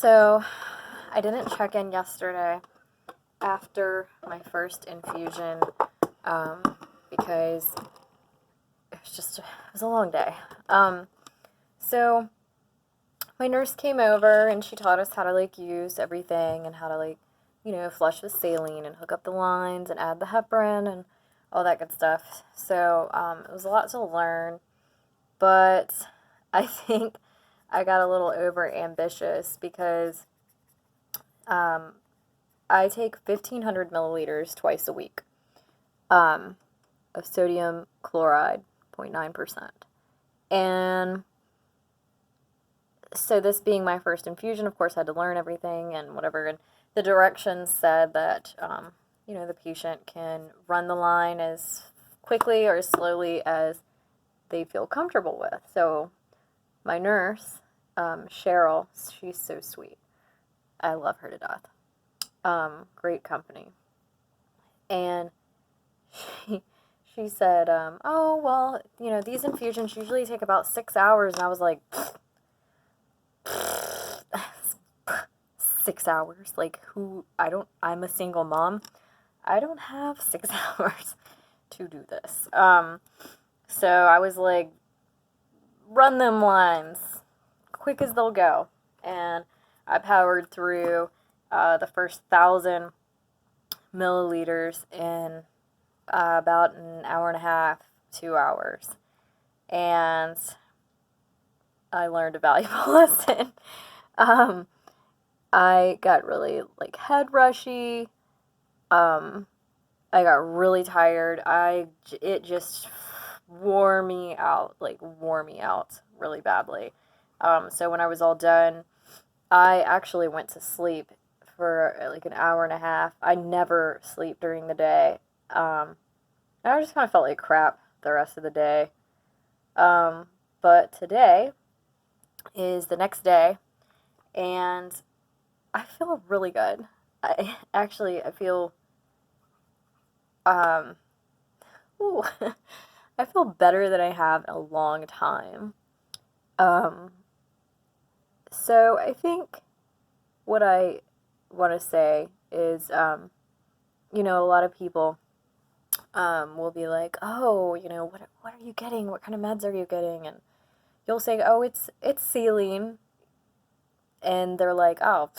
So, I didn't check in yesterday after my first infusion because it was a long day. So, my nurse came over and she taught us how to use everything and how to flush with saline and hook up the lines and add the heparin and all that good stuff. So, it was a lot to learn, but I think I got a little over ambitious because I take 1,500 milliliters twice a week of sodium chloride, 0.9%. And so this being my first infusion, of course, I had to learn everything and whatever. And the directions said that, the patient can run the line as quickly or as slowly as they feel comfortable with. So my nurse, Cheryl, she's so sweet. I love her to death. Great company. And she said, oh, well, these infusions usually take about 6 hours. And I was like, 6 hours? I'm a single mom. I don't have 6 hours to do this. So I was like, run them lines, quick as they'll go. And I powered through the first 1,000 milliliters in about an hour and a half, 2 hours. And I learned a valuable lesson. I got really head rushy. I got really tired. It just wore me out really badly. So when I was all done, I actually went to sleep for an hour and a half. I never sleep during the day. I just kind of felt like crap the rest of the day. But today is the next day, and I feel really good. I feel, ooh, I feel better than I have in a long time. So I think what I want to say is, a lot of people will be like, oh, what are you getting? What kind of meds are you getting? And you'll say, oh, it's saline. And they're like, oh,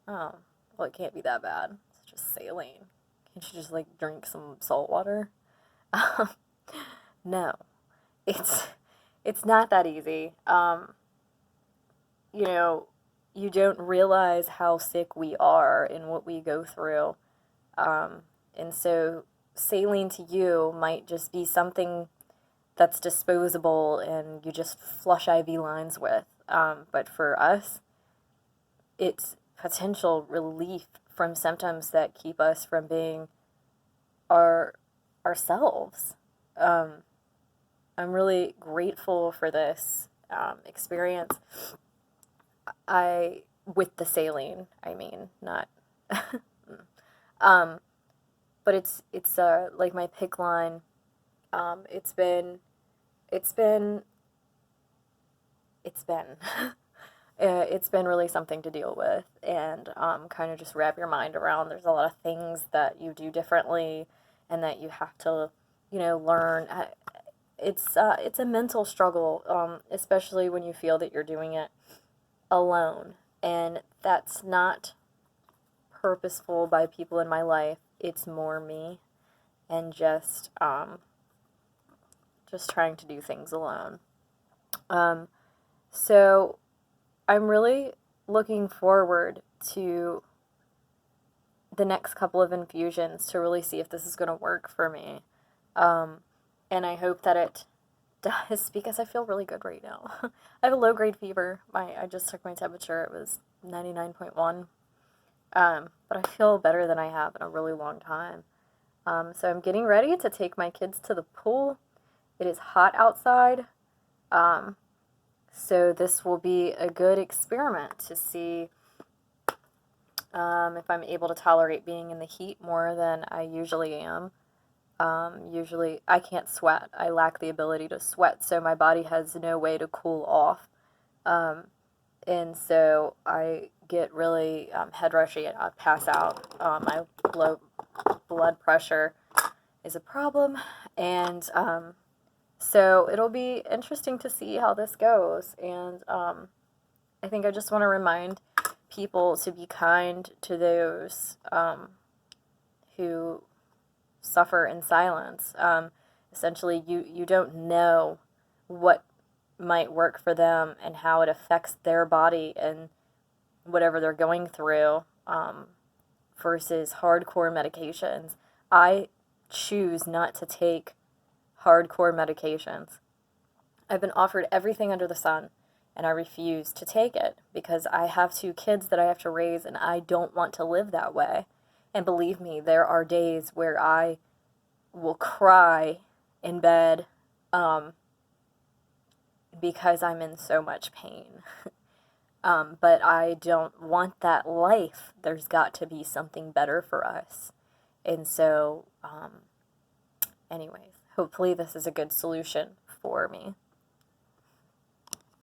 well, it can't be that bad. It's just saline. Can't you just drink some salt water? No, it's not that easy. You don't realize how sick we are and what we go through. And so saline to you might just be something that's disposable and you just flush IV lines with. But for us, it's potential relief from symptoms that keep us from being ourselves. I'm really grateful for this experience. With the saline, I mean, not. But it's my PICC line. It's been it's been really something to deal with, and kind of just wrap your mind around. There's a lot of things that you do differently, and that you have to, learn. It's a mental struggle, especially when you feel that you're doing it alone, and that's not purposeful by people in my life. It's more me, and just trying to do things alone. So I'm really looking forward to the next couple of infusions to really see if this is going to work for me. And I hope that it does, because I feel really good right now. I have a low-grade fever. I just took my temperature. It was 99.1. But I feel better than I have in a really long time. So I'm getting ready to take my kids to the pool. It is hot outside. So this will be a good experiment to see if I'm able to tolerate being in the heat more than I usually am. Usually I can't sweat. I lack the ability to sweat, so my body has no way to cool off. And so I get really head rushy and I pass out. My blood pressure is a problem. And so it'll be interesting to see how this goes. And I think I just want to remind people to be kind to those who suffer in silence. Essentially, you don't know what might work for them and how it affects their body and whatever they're going through, versus hardcore medications. I choose not to take hardcore medications. I've been offered everything under the sun, and I refuse to take it because I have 2 kids that I have to raise, and I don't want to live that way. And believe me, there are days where I will cry in bed because I'm in so much pain. But I don't want that life. There's got to be something better for us. And so, anyways, hopefully this is a good solution for me.